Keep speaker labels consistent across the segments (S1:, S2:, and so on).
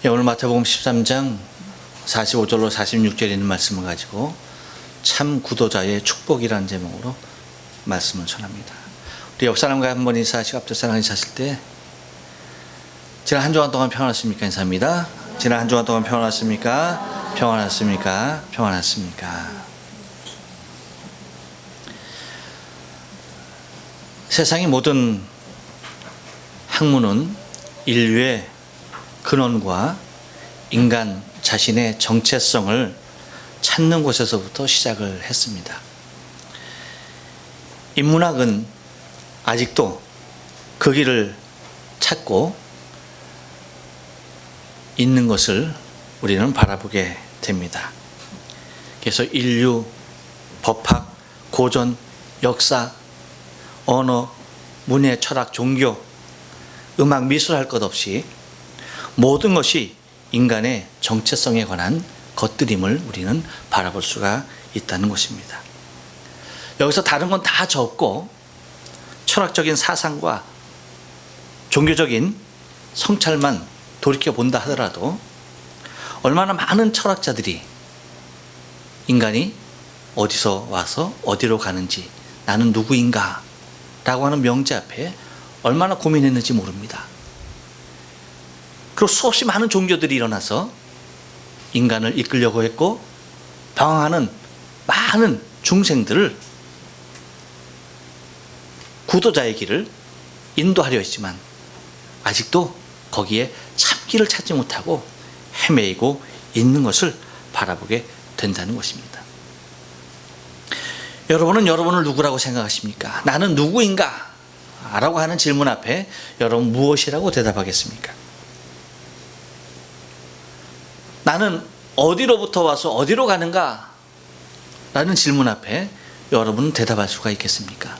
S1: 네, 오늘 마태복음 13장 45절로 46절에 있는 말씀을 가지고 참 구도자의 축복이라는 제목으로 말씀을 전합니다. 우리 옆 사람과 한번 인사하시고 앞쪽 사람 인사하실 때 지난 한 주간 동안 평안하십니까? 인사합니다. 지난 한 주간 동안 평안하십니까? 평안하십니까? 평안하십니까? 세상의 모든 학문은 인류의 근원과 인간 자신의 정체성을 찾는 곳에서부터 시작을 했습니다. 인문학은 아직도 그 길을 찾고 있는 것을 우리는 바라보게 됩니다. 그래서 인류, 법학, 고전, 역사, 언어, 문예, 철학, 종교, 음악, 미술 할 것 없이 모든 것이 인간의 정체성에 관한 것들임을 우리는 바라볼 수가 있다는 것입니다. 여기서 다른 건 다 접고 철학적인 사상과 종교적인 성찰만 돌이켜본다 하더라도 얼마나 많은 철학자들이 인간이 어디서 와서 어디로 가는지, 나는 누구인가 라고 하는 명제 앞에 얼마나 고민했는지 모릅니다. 그리고 수없이 많은 종교들이 일어나서 인간을 이끌려고 했고 방황하는 많은 중생들을 구도자의 길을 인도하려 했지만 아직도 거기에 참길을 찾지 못하고 헤매이고 있는 것을 바라보게 된다는 것입니다. 여러분은 여러분을 누구라고 생각하십니까? 나는 누구인가? 라고 하는 질문 앞에 여러분 무엇이라고 대답하겠습니까? 나는 어디로부터 와서 어디로 가는가? 라는 질문 앞에 여러분은 대답할 수가 있겠습니까?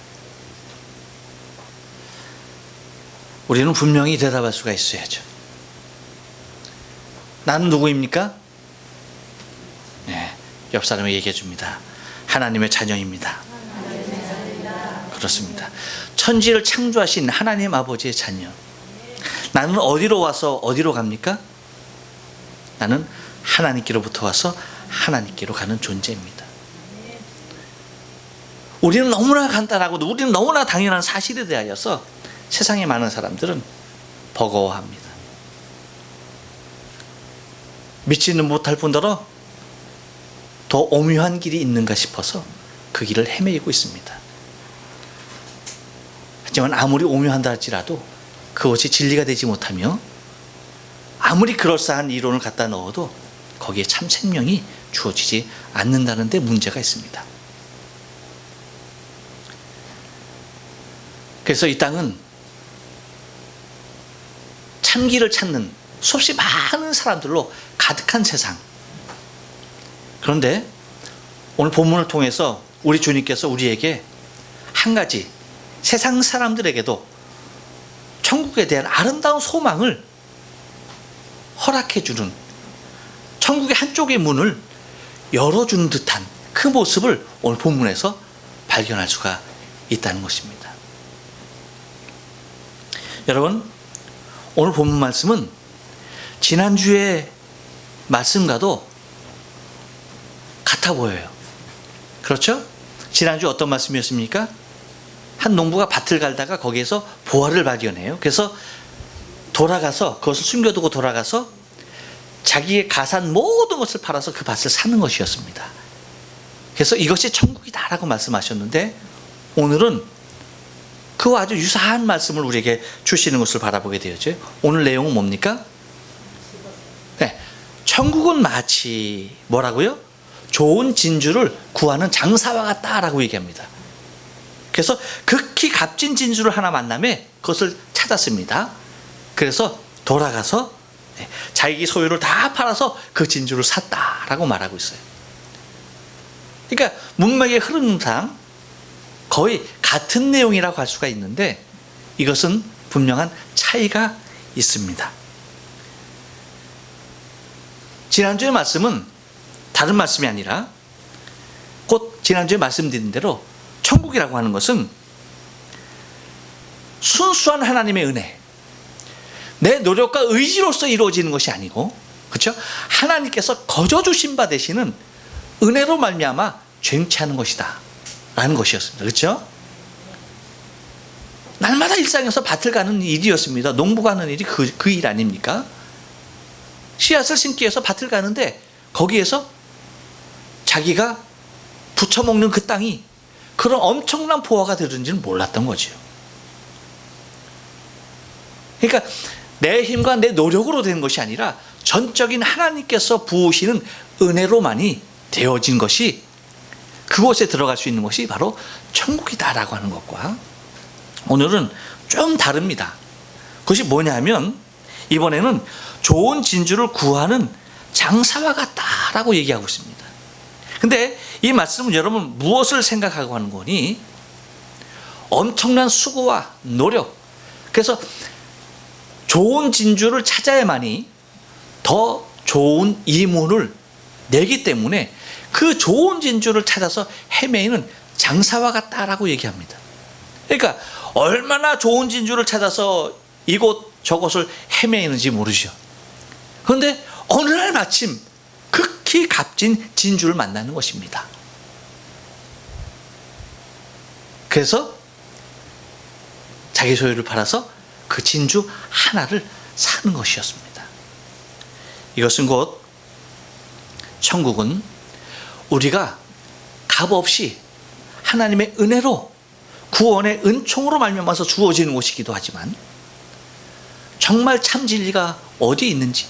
S1: 우리는 분명히 대답할 수가 있어야죠. 나는 누구입니까? 네, 옆 사람에게 얘기해 줍니다. 하나님의 자녀입니다. 그렇습니다. 천지를 창조하신 하나님 아버지의 자녀. 나는 어디로 와서 어디로 갑니까? 나는 하나님께로부터 와서 하나님께로 가는 존재입니다. 우리는 너무나 간단하고 우리는 너무나 당연한 사실에 대하여서 세상의 많은 사람들은 버거워합니다. 믿지는 못할 뿐더러 더 오묘한 길이 있는가 싶어서 그 길을 헤매고 있습니다. 하지만 아무리 오묘한다 할지라도 그것이 진리가 되지 못하며 아무리 그럴싸한 이론을 갖다 넣어도 거기에 참 생명이 주어지지 않는다는 데 문제가 있습니다. 그래서 이 땅은 참길을 찾는 수없이 많은 사람들로 가득한 세상. 그런데 오늘 본문을 통해서 우리 주님께서 우리에게 한 가지 세상 사람들에게도 천국에 대한 아름다운 소망을 허락해주는, 천국의 한쪽의 문을 열어주는 듯한 그 모습을 오늘 본문에서 발견할 수가 있다는 것입니다. 여러분, 오늘 본문 말씀은 지난주의 말씀과도 같아 보여요. 그렇죠? 지난주 어떤 말씀이었습니까? 한 농부가 밭을 갈다가 거기에서 보화를 발견해요. 그래서 돌아가서 그것을 숨겨두고 돌아가서 자기의 가산 모든 것을 팔아서 그 밭을 사는 것이었습니다. 그래서 이것이 천국이다라고 말씀하셨는데 오늘은 그와 아주 유사한 말씀을 우리에게 주시는 것을 바라보게 되었죠. 오늘 내용은 뭡니까? 네, 천국은 마치 뭐라고요? 좋은 진주를 구하는 장사와 같다라고 얘기합니다. 그래서 극히 값진 진주를 하나 만남에 그것을 찾았습니다. 그래서 돌아가서 자기 소유를 다 팔아서 그 진주를 샀다라고 말하고 있어요. 그러니까 문맥의 흐름상 거의 같은 내용이라고 할 수가 있는데 이것은 분명한 차이가 있습니다. 지난주의 말씀은 다른 말씀이 아니라 곧 지난주에 말씀드린 대로 천국이라고 하는 것은 순수한 하나님의 은혜, 내 노력과 의지로서 이루어지는 것이 아니고, 그렇죠? 하나님께서 거저 주신 바 되시는 은혜로 말미암아 쟁취하는 것이다 라는 것이었습니다. 그렇죠? 날마다 일상에서 밭을 가는 일이었습니다. 농부 가는 일이 그 일 아닙니까? 씨앗을 심기 위해서 밭을 가는데 거기에서 자기가 부쳐먹는 그 땅이 그런 엄청난 보화가 되는지는 몰랐던 거죠. 그러니까 내 힘과 내 노력으로 되는 것이 아니라 전적인 하나님께서 부으시는 은혜로만이 되어진 것이, 그곳에 들어갈 수 있는 것이 바로 천국이다라고 하는 것과 오늘은 좀 다릅니다. 그것이 뭐냐면 이번에는 좋은 진주를 구하는 장사와 같다라고 얘기하고 있습니다. 근데 이 말씀은 여러분 무엇을 생각하고 하는 거니? 엄청난 수고와 노력, 그래서 좋은 진주를 찾아야만이 더 좋은 이문을 내기 때문에 그 좋은 진주를 찾아서 헤매이는 장사와 같다라고 얘기합니다. 그러니까 얼마나 좋은 진주를 찾아서 이곳 저곳을 헤매이는지 모르죠. 그런데 어느 날 마침 극히 값진 진주를 만나는 것입니다. 그래서 자기 소유를 팔아서 그 진주 하나를 사는 것이었습니다. 이것은 곧 천국은 우리가 값없이 하나님의 은혜로 구원의 은총으로 말미암아서 주어지는 곳이기도 하지만 정말 참 진리가 어디에 있는지,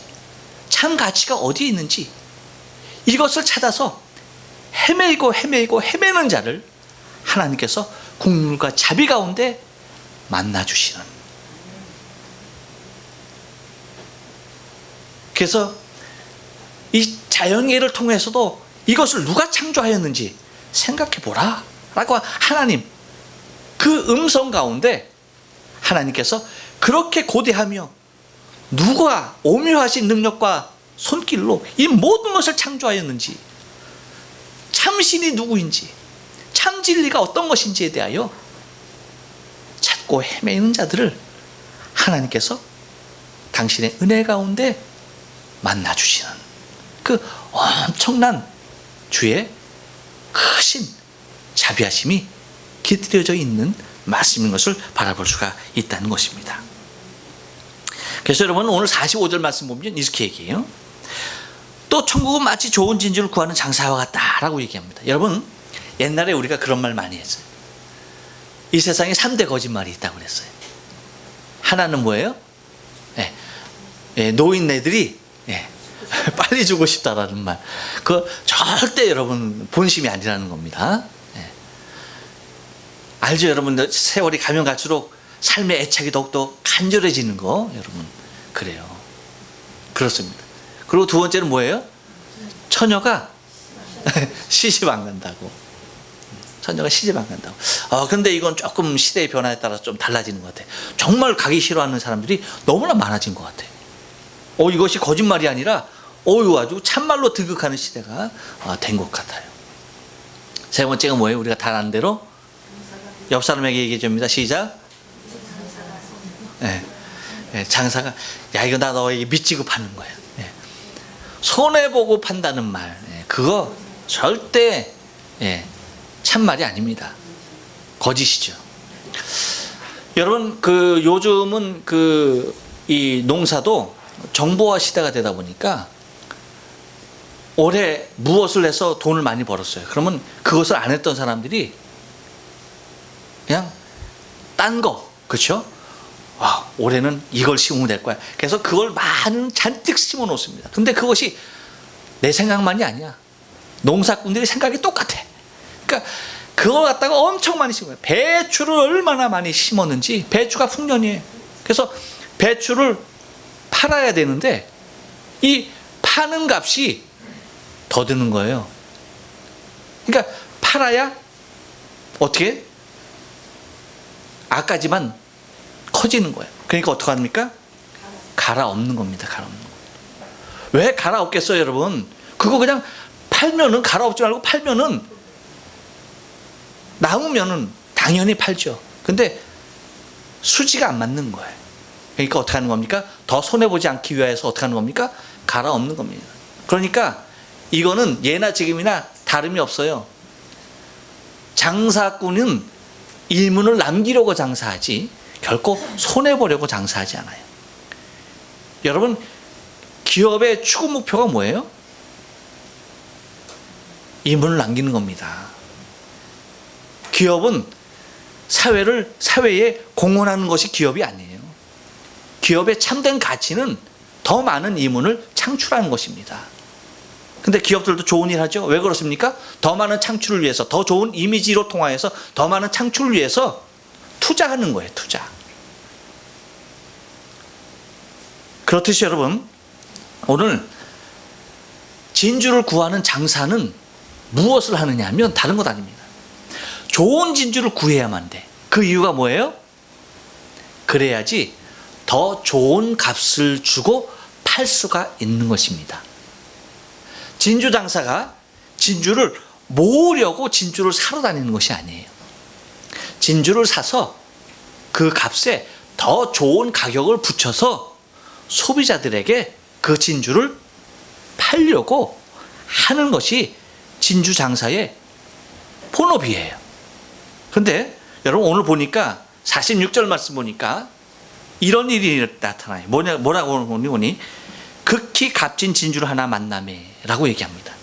S1: 참 가치가 어디에 있는지 이것을 찾아서 헤매는 자를 하나님께서 국률과 자비 가운데 만나주시는, 그래서 이 자연계를 통해서도 이것을 누가 창조하였는지 생각해 보라 라고 하나님 그 음성 가운데 하나님께서 그렇게 고대하며 누가 오묘하신 능력과 손길로 이 모든 것을 창조하였는지, 참신이 누구인지, 참 진리가 어떤 것인지에 대하여 찾고 헤매는 자들을 하나님께서 당신의 은혜 가운데 만나주시는 그 엄청난 주의 크신 자비하심이 깃들여져 있는 말씀인 것을 바라볼 수가 있다는 것입니다. 그래서 여러분 오늘 45절 말씀 보면 이렇게 얘기해요. 또 천국은 마치 좋은 진주를 구하는 장사와 같다라고 얘기합니다. 여러분 옛날에 우리가 그런 말 많이 했어요. 이 세상에 3대 거짓말이 있다고 그랬어요. 하나는 뭐예요? 노인네들이 빨리 주고 싶다라는 말. 그 절대 여러분 본심이 아니라는 겁니다. 알죠 여러분? 세월이 가면 갈수록 삶의 애착이 더욱더 간절해지는 거 여러분 그래요. 그렇습니다. 그리고 두 번째는 뭐예요? 처녀가 시집 안 간다고. 처녀가 시집 안 간다고. 근데 이건 조금 시대의 변화에 따라서 좀 달라지는 것 같아요. 정말 가기 싫어하는 사람들이 너무나 많아진 것 같아요. 이것이 거짓말이 아니라 아주 참말로 득극하는 시대가 된 것 같아요. 세 번째가 뭐예요? 우리가 다 아는 대로 옆 사람에게 얘기해 줍니다. 시작. 장사가 이거 나 너에게 미치고 파는 거야. 손해보고 판다는 말, 그거 절대 참말이 아닙니다. 거짓이죠. 여러분 요즘은 이 농사도 정보화 시대가 되다 보니까 올해 무엇을 해서 돈을 많이 벌었어요. 그러면 그것을 안 했던 사람들이 그냥 딴 거, 그렇죠? 올해는 이걸 심으면 될 거야. 그래서 그걸 잔뜩 심어 놓습니다. 근데 그것이 내 생각만이 아니야. 농사꾼들의 생각이 똑같아. 그러니까 그걸 갖다가 엄청 많이 심어요. 배추를 얼마나 많이 심었는지. 배추가 풍년이에요. 그래서 배추를 팔아야 되는데 이 파는 값이 더 드는 거예요. 그러니까 팔아야 어떻게? 아까지만 커지는 거예요. 그러니까 어떡합니까? 갈아엎는 겁니다. 갈아엎는 거. 왜 갈아엎겠어요, 여러분? 그거 그냥 팔면은, 갈아엎지 말고 팔면은, 남으면은 당연히 팔죠. 근데 수지가 안 맞는 거예요. 그러니까 어떻게 하는 겁니까? 더 손해보지 않기 위해서 어떻게 하는 겁니까? 갈아엎는 겁니다. 그러니까 이거는 예나 지금이나 다름이 없어요. 장사꾼은 일문을 남기려고 장사하지 결코 손해보려고 장사하지 않아요. 여러분, 기업의 추구 목표가 뭐예요? 일문을 남기는 겁니다. 기업은 사회에 공헌하는 것이 기업이 아니에요. 기업의 참된 가치는 더 많은 이문을 창출하는 것입니다. 근데 기업들도 좋은 일 하죠. 왜 그렇습니까? 더 많은 창출을 위해서, 더 좋은 이미지로 통하여서 더 많은 창출을 위해서 투자하는 거예요. 투자. 그렇듯이 여러분, 오늘 진주를 구하는 장사는 무엇을 하느냐 하면 다른 것 아닙니다. 좋은 진주를 구해야만 돼. 그 이유가 뭐예요? 그래야지 더 좋은 값을 주고 팔 수가 있는 것입니다. 진주 장사가 진주를 모으려고 진주를 사러 다니는 것이 아니에요. 진주를 사서 그 값에 더 좋은 가격을 붙여서 소비자들에게 그 진주를 팔려고 하는 것이 진주 장사의 본업이에요. 그런데 여러분, 오늘 보니까 46절 말씀 보니까 이런 일이 나타나요. 뭐라고 보니 극히 값진 진주를 하나 만나매 라고 얘기합니다.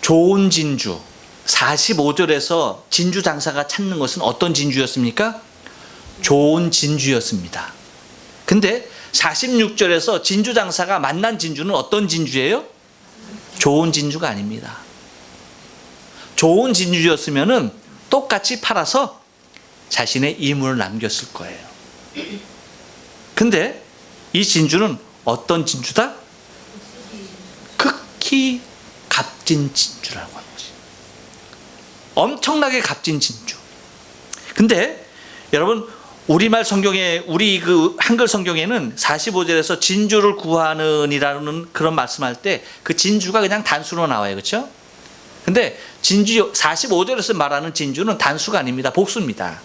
S1: 좋은 진주, 45절에서 진주 장사가 찾는 것은 어떤 진주였습니까? 좋은 진주였습니다. 근데 46절에서 진주 장사가 만난 진주는 어떤 진주예요? 좋은 진주가 아닙니다. 좋은 진주였으면은 똑같이 팔아서 자신의 이문을 남겼을 거예요. 근데 이 진주는 어떤 진주다? 극히 값진 진주라고 하는 거지. 엄청나게 값진 진주. 근데 여러분, 우리말 성경에, 우리 그 한글 성경에는 45절에서 진주를 구하는이라는 그런 말씀할 때 그 진주가 그냥 단수로 나와요. 그렇죠? 근데 진주 45절에서 말하는 진주는 단수가 아닙니다. 복수입니다.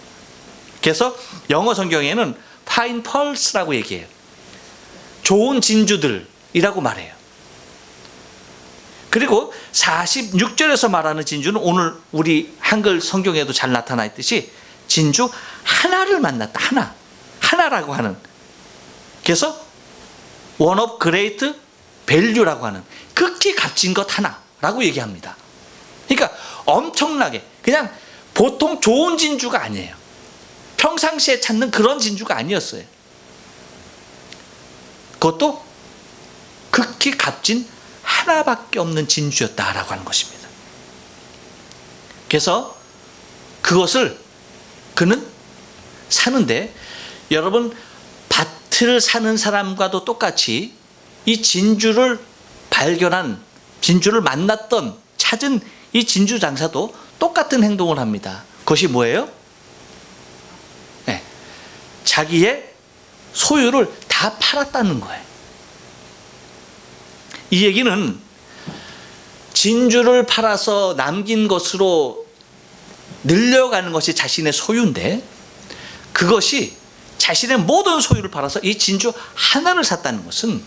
S1: 그래서 영어 성경에는 fine pearls라고 얘기해요. 좋은 진주들이라고 말해요. 그리고 46절에서 말하는 진주는 오늘 우리 한글 성경에도 잘 나타나 있듯이 진주 하나를 만났다. 하나라고 하는. 그래서 one of great value라고 하는 극히 값진 것 하나라고 얘기합니다. 그러니까 엄청나게, 그냥 보통 좋은 진주가 아니에요. 평상시에 찾는 그런 진주가 아니었어요. 그것도 극히 값진 하나밖에 없는 진주였다라고 하는 것입니다. 그래서 그것을 그는 사는데, 여러분, 밭을 사는 사람과도 똑같이 이 진주를 발견한, 진주를 만났던, 찾은 이 진주 장사도 똑같은 행동을 합니다. 그것이 뭐예요? 네, 자기의 소유를 다 팔았다는 거예요. 이 얘기는 진주를 팔아서 남긴 것으로 늘려가는 것이 자신의 소유인데, 그것이 자신의 모든 소유를 팔아서 이 진주 하나를 샀다는 것은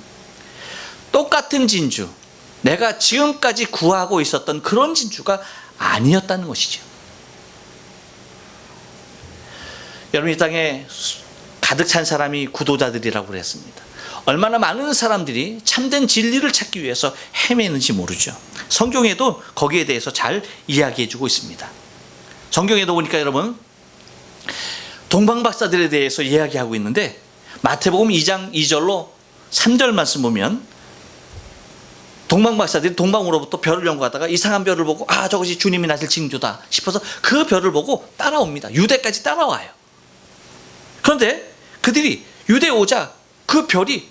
S1: 똑같은 진주, 내가 지금까지 구하고 있었던 그런 진주가 아니었다는 것이죠. 여러분, 이 땅에 가득 찬 사람이 구도자들이라고 그랬습니다. 얼마나 많은 사람들이 참된 진리를 찾기 위해서 헤매는지 모르죠. 성경에도 거기에 대해서 잘 이야기해 주고 있습니다. 성경에도 보니까 여러분, 동방박사들에 대해서 이야기하고 있는데, 마태복음 2장 2절로 3절 말씀 보면 동방박사들이 동방으로부터 별을 연구하다가 이상한 별을 보고, 아, 저것이 주님이 나실 징조다 싶어서 그 별을 보고 따라옵니다. 유대까지 따라와요. 그런데 그들이 유대에 오자 그 별이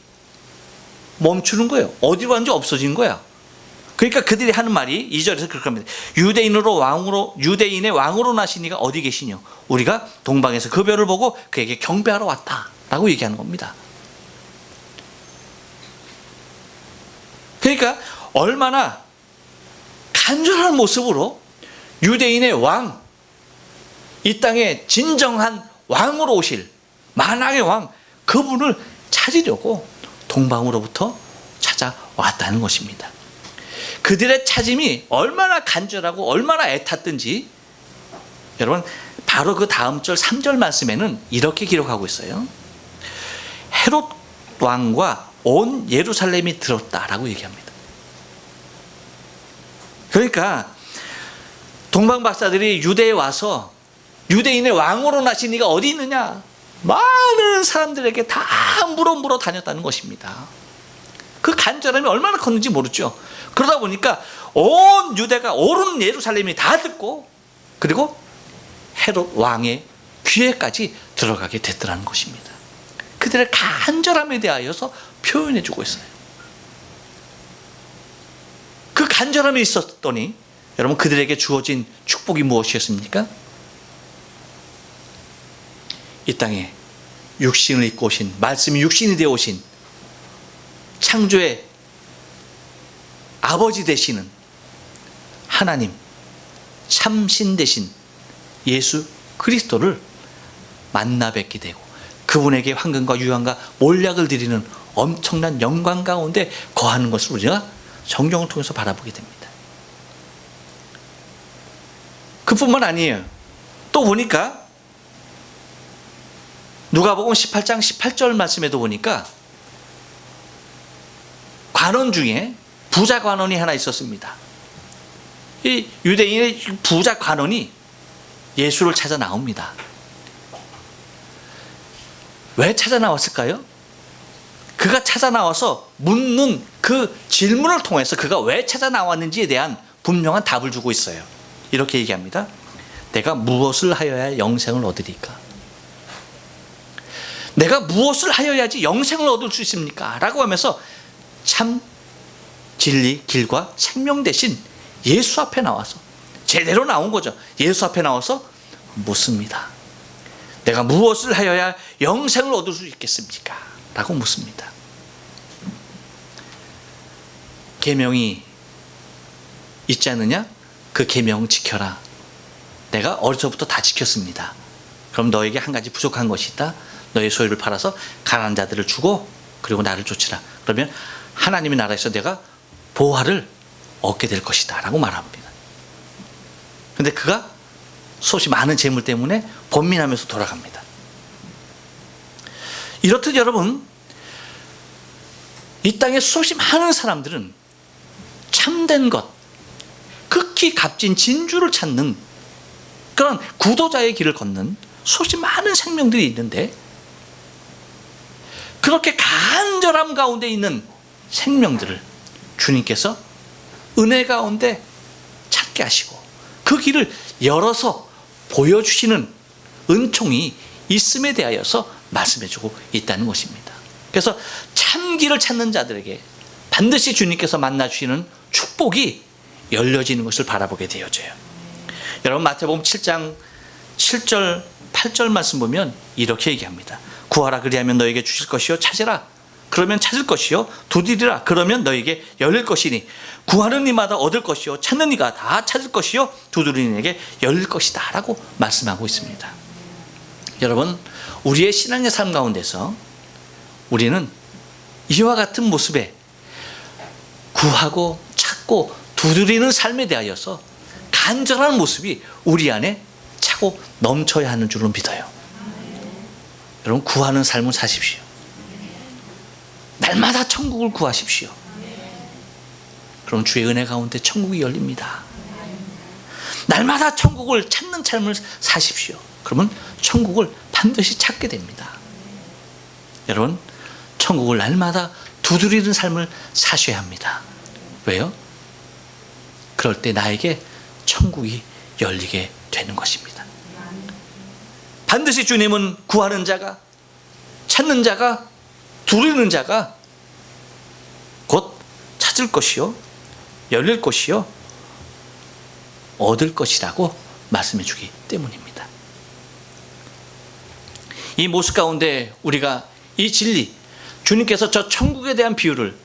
S1: 멈추는 거예요. 어디로 갔는지 없어진 거야. 그러니까 그들이 하는 말이 2절에서 그렇게 합니다. 유대인의 왕으로 나신 이가 어디 계시뇨? 우리가 동방에서 그 별을 보고 그에게 경배하러 왔다 라고 얘기하는 겁니다. 그러니까 얼마나 간절한 모습으로 유대인의 왕, 이 땅에 진정한 왕으로 오실 만왕의 왕, 그분을 찾으려고 동방으로부터 찾아왔다는 것입니다. 그들의 찾음이 얼마나 간절하고 얼마나 애탔든지 여러분, 바로 그 다음 절 3절 말씀에는 이렇게 기록하고 있어요. 헤롯 왕과 온 예루살렘이 들었다라고 얘기합니다. 그러니까 동방 박사들이 유대에 와서 유대인의 왕으로 나신 이가 어디 있느냐, 많은 사람들에게 다 물어 다녔다는 것입니다. 그 간절함이 얼마나 컸는지 모르죠. 그러다 보니까 온 유대가, 온 예루살렘이 다 듣고, 그리고 헤롯 왕의 귀에까지 들어가게 됐더라는 것입니다. 그들의 간절함에 대하여서 표현해 주고 있어요. 그 간절함이 있었더니 여러분, 그들에게 주어진 축복이 무엇이었습니까? 이 땅에 육신을 입고 오신, 말씀이 육신이 되어 오신 창조의 아버지 되시는 하나님, 참신 되신 예수 그리스도를 만나 뵙게 되고, 그분에게 황금과 유황과 몰약을 드리는 엄청난 영광 가운데 거하는 것을 우리가 성경을 통해서 바라보게 됩니다. 그뿐만 아니에요. 또 보니까 누가복음 18장 18절 말씀에도 보니까 관원 중에 부자 관원이 하나 있었습니다. 이 유대인의 부자 관원이 예수를 찾아 나옵니다. 왜 찾아 나왔을까요? 그가 찾아 나와서 묻는 그 질문을 통해서 그가 왜 찾아 나왔는지에 대한 분명한 답을 주고 있어요. 이렇게 얘기합니다. 내가 무엇을 하여야 영생을 얻으리까? 내가 무엇을 하여야지 영생을 얻을 수 있습니까? 라고 하면서 참 진리, 길과 생명 대신 예수 앞에 나와서, 제대로 나온 거죠. 예수 앞에 나와서 묻습니다. 내가 무엇을 하여야 영생을 얻을 수 있겠습니까? 라고 묻습니다. 계명이 있지 않느냐? 그 계명 지켜라. 내가 어려서부터 다 지켰습니다. 그럼 너에게 한 가지 부족한 것이 있다. 너의 소유를 팔아서 가난한 자들을 주고, 그리고 나를 쫓으라. 그러면 하나님의 나라에서 내가 보화를 얻게 될 것이다 라고 말합니다. 그런데 그가 수없이 많은 재물 때문에 번민하면서 돌아갑니다. 이렇듯 여러분, 이 땅에 수없이 많은 사람들은 참된 것, 극히 값진 진주를 찾는 그런 구도자의 길을 걷는 수없이 많은 생명들이 있는데, 그렇게 간절함 가운데 있는 생명들을 주님께서 은혜 가운데 찾게 하시고 그 길을 열어서 보여주시는 은총이 있음에 대하여서 말씀해주고 있다는 것입니다. 그래서 참 길을 찾는 자들에게 반드시 주님께서 만나주시는 축복이 열려지는 것을 바라보게 되어져요. 여러분, 마태복음 7장 7절 8절 말씀 보면 이렇게 얘기합니다. 구하라 그리하면 너에게 주실 것이요, 찾으라 그러면 찾을 것이요, 두드리라 그러면 너에게 열릴 것이니 구하는 이마다 얻을 것이요, 찾는 이가 다 찾을 것이요, 두드리는 이에게 열릴 것이다 라고 말씀하고 있습니다. 여러분, 우리의 신앙의 삶 가운데서 우리는 이와 같은 모습에 구하고 찾고 두드리는 삶에 대하여서 간절한 모습이 우리 안에 차고 넘쳐야 하는 줄로 믿어요. 여러분, 구하는 삶을 사십시오. 날마다 천국을 구하십시오. 그럼 주의 은혜 가운데 천국이 열립니다. 날마다 천국을 찾는 삶을 사십시오. 그러면 천국을 반드시 찾게 됩니다. 여러분, 천국을 날마다 두드리는 삶을 사셔야 합니다. 왜요? 그럴 때 나에게 천국이 열리게 되는 것입니다. 반드시 주님은 구하는 자가, 찾는 자가, 두드리는 자가 곧 찾을 것이요, 열릴 것이요, 얻을 것이라고 말씀해 주기 때문입니다. 이 모습 가운데 우리가 이 진리, 주님께서 저 천국에 대한 비유를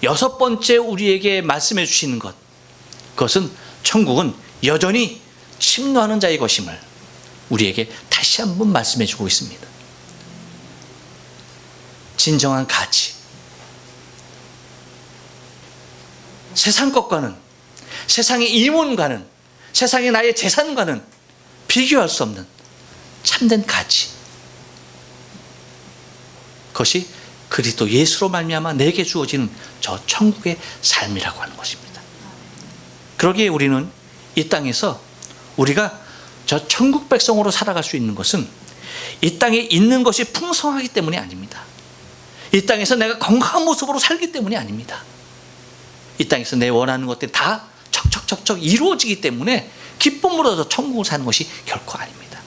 S1: 6번째 우리에게 말씀해 주시는 것, 그것은 천국은 여전히 침노하는 자의 것임을, 우리에게 다시 한번 말씀해 주고 있습니다. 진정한 가치, 세상 것과는, 세상의 이문과는, 세상의 나의 재산과는 비교할 수 없는 참된 가치, 그것이 그리스도 예수로 말미암아 내게 주어지는 저 천국의 삶이라고 하는 것입니다. 그러기에 우리는 이 땅에서 우리가 저 천국 백성으로 살아갈 수 있는 것은 이 땅에 있는 것이 풍성하기 때문이 아닙니다. 이 땅에서 내가 건강한 모습으로 살기 때문이 아닙니다. 이 땅에서 내 원하는 것들이 다 척척척척 이루어지기 때문에 기쁨으로 저 천국을 사는 것이 결코 아닙니다.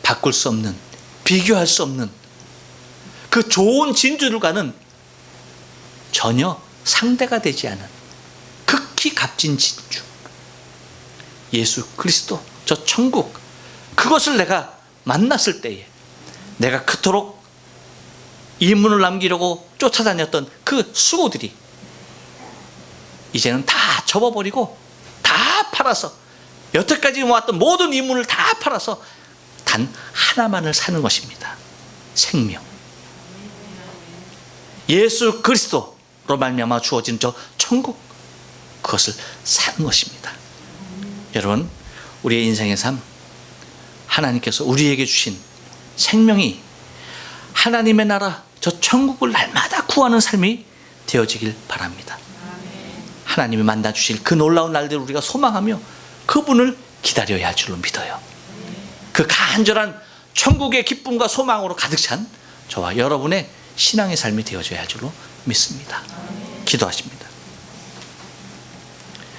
S1: 바꿀 수 없는, 비교할 수 없는 그 좋은 진주들과는 전혀 상대가 되지 않은 극히 값진 진주, 예수 그리스도, 저 천국, 그것을 내가 만났을 때에 내가 그토록 이문을 남기려고 쫓아다녔던 그 수고들이 이제는 다 접어버리고 다 팔아서, 여태까지 모았던 모든 이문을 다 팔아서 단 하나만을 사는 것입니다. 생명, 예수 그리스도로 말미암아 주어진 저 천국, 그것을 사는 것입니다. 여러분, 우리의 인생의 삶, 하나님께서 우리에게 주신 생명이 하나님의 나라, 저 천국을 날마다 구하는 삶이 되어지길 바랍니다. 하나님이 만나 주실 그 놀라운 날들을 우리가 소망하며 그분을 기다려야 할 줄로 믿어요. 그 간절한 천국의 기쁨과 소망으로 가득 찬 저와 여러분의 신앙의 삶이 되어져야 할 줄로 믿습니다. 기도하십니다.